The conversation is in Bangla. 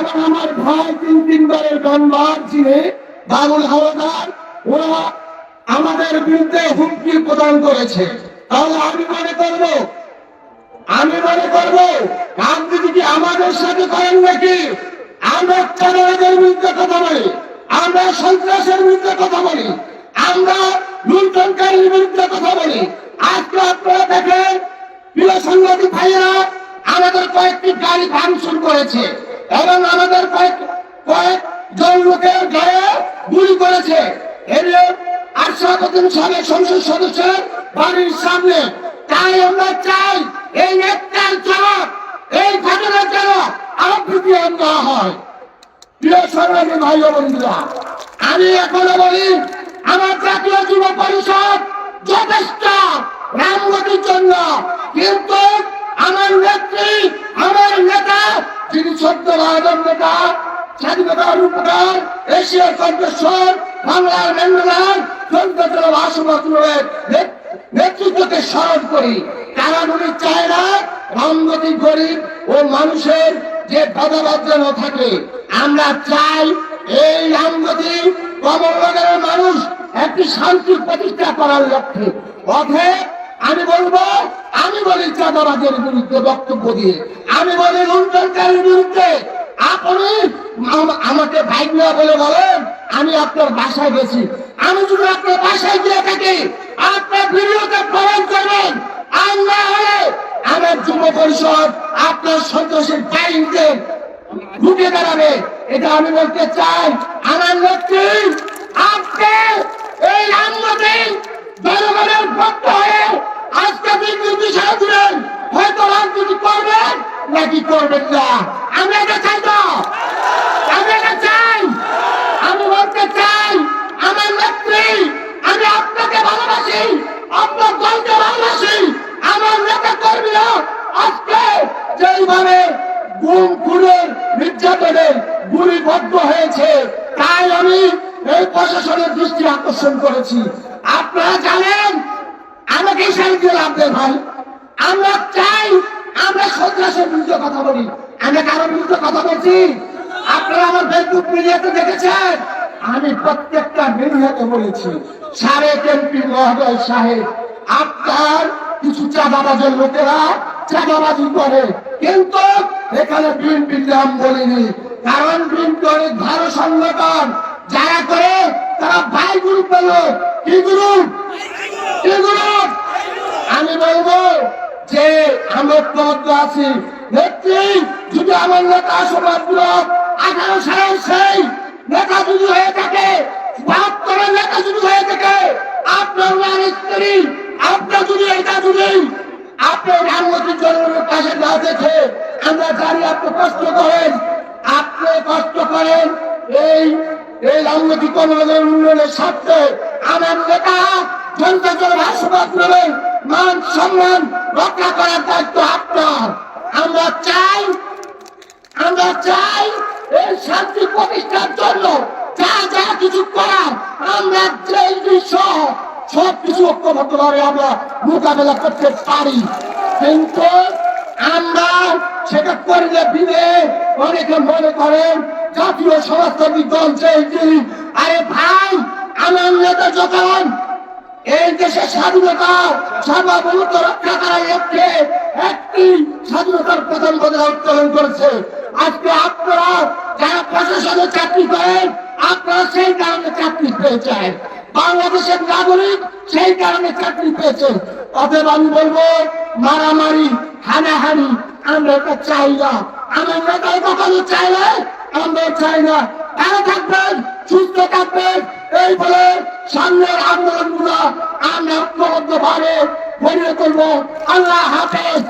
এবং আমার ভাই তিনবারের মেম্বার যিনি বাবুল হাওলাদার, ওরা আমাদের বিরুদ্ধে হুমকি প্রদান করেছে। তাহলে আমি মনে করবো রাজনীতি কি আমাদের সাথে করেন নাকি? আমরা চাঁদাবাজের বিরুদ্ধে কথা বলি, আমরা সন্ত্রাসের বিরুদ্ধে কথা বলি, আমরা লুণ্ঠনকারীর বিরুদ্ধে কথা বলি। আজকে আপনারা দেখেন প্রিয় সাংবাদিক ভাইয়েরা, আমাদের কয়েকটি গাড়ি ভাঙচুর করেছে এবং আমাদের কয়েকজন লোকের গায়ে গুলি করেছে। এর আশরাফুদ্দিন সাহেব সংসদ সদস্যের বাড়ির সামনে। তাই আমরা চাই এই একটার জবাব, এই ঘটনার জবাব আবৃত্তিয়ান দেওয়া হয়। প্রিয় সাংবাদিক ভাই ও বন্ধুরা, আমি এখনো বলি আমার জাতীয় যুব পরিষদ যথেষ্ট রামগতির জন্য, কিন্তু আমার নেত্রী, আমার নেতা যিনি সত্যবাদী নেতা, স্বাধীনতার উপকার, এশিয়ার কণ্ঠস্বর, বাংলার ম্যান্ডেলার ভাষণের নেতৃত্বকে স্মরণ করি। কারণ উনি চায় না রামগতি গরিব ও মানুষের যে ভেদাভেদ যেন থাকে। আমরা চাই এই রামগতি কমলনগরের মানুষ একটি শান্তি প্রতিষ্ঠা করার লক্ষ্যে। অতএব আমি বলি চাঁদাবাজের বিরুদ্ধে বক্তব্য দিয়ে, আমি বলি লুণ্ঠনকারীর বিরুদ্ধে। আপনি আমাকে ভাইগনা বলে বলেন, আমি আপনার বাসায় গেছি, আমি যদি আপনার বাসায় গিয়ে থাকি আপনার ভিডিওতে প্রমাণ করবেন। আর না হলে আমার যুব পরিষদ আপনার সন্ত্রাসের বাহিনীতে ঢুকে দাঁড়াবে। এটা আমি বলতে চাই। আমার নেত্রী আজকে এই রামগতি জনগণের ভক্ত হয়ে আজকে দিন নির্দেশনা দিলেন, হয়তো রাজনীতি করবেন নাকি করবেন না। আমরা এটা চাই তো, আমি এটা চাই। আমি বলতে চাই আমার নেত্রী, আমি আপনাকে ভালোবাসি, আপনার দলকে ভালোবাসি। আমার নেতা কর্মীরা আজকে যেইভাবে গুম খুনের নির্যাতনের গুলিবদ্ধ হয়েছে, তাই আমি এই প্রশাসনের দৃষ্টি আকর্ষণ করেছি। আপনারা জানেন আমাকে ইশারা দিয়ে লাভ দেয় ভাই। আমরা চাই আমরা সন্ত্রাসের বিরুদ্ধে কথা বলি, আমরা কারোর বিরুদ্ধে কথা বলছি। আপনারা আমার ফেসবুক মিডিয়াতে দেখেছেন, আমি প্রত্যেকটা মিডিয়াতে বলেছি সাবেক এমপি মহোদয় সাহেব, আপনার কিছু চাঁদাবাজের লোকেরা চাঁদাবাজি করে, কিন্তু এখানে বিএনপির নাম বলিনি। কারণ বিএনপি অনেক ভালো সংগঠন, যারা করে তারা ভাই গ্রুপের লোক। কি গ্রুপ? আমি বলবো যে আমরা ঐক্যবদ্ধ আছি। নেত্রী যদি আমার নেতা সমাজগুলো 18 সালের সেই নেতা যদি হয়ে থাকে, 72 নেতা যদি হয়ে থাকে, আপনার স্ত্রী আপনার যদি এটা যদি আপনার রামগতির জনগণের পাশে না দেখে, আমরা জানি আপনি কষ্ট করেন, এই রামগতি কর্মীদের উন্নয়নের স্বার্থে। আমার নেতা জনতার ভাষাবাদ নেবেন, মান সম্মান রক্ষা করার দায়িত্ব আপনার। আমরা চাই এই শান্তি প্রতিষ্ঠার জন্য যা যা কিছু করার আমরা সহ সবকিছু ঐক্যবদ্ধভাবে আমরা মোকাবেলা করতে পারি। কিন্তু আমরা সেটা করলে দিনে অনেকে মনে করেন জাতীয় সমাজতান্ত্রিক দল চেয়েছি। আরে ভাই, আমার নেতা যখন এই দেশের স্বাধীনতা সার্বভৌমত্ব রক্ষা করার লক্ষ্যে একটি স্বাধীনতার প্রথম পদে উত্তোলন করেছে, আজকে আপনারা যারা প্রশাসনে চাকরি করেন আপনারা সেই কারণে চাকরি পেয়েছেন, বাংলাদেশের নাগরিক সেই কারণে চাকরি পেয়েছেন। অতএব আমি বলবো মারামারি হানাহানি আমরা এটা চাই না। আমার নেতাই কখনো চাই না, আমরা চাই না। ভালো থাকবেন, সুস্থ থাকবেন, এই বলে সামনের আন্দোলনগুলো আমরা ঐক্যবদ্ধভাবে গড়িয়ে তুলবো। আল্লাহ হাফেজ।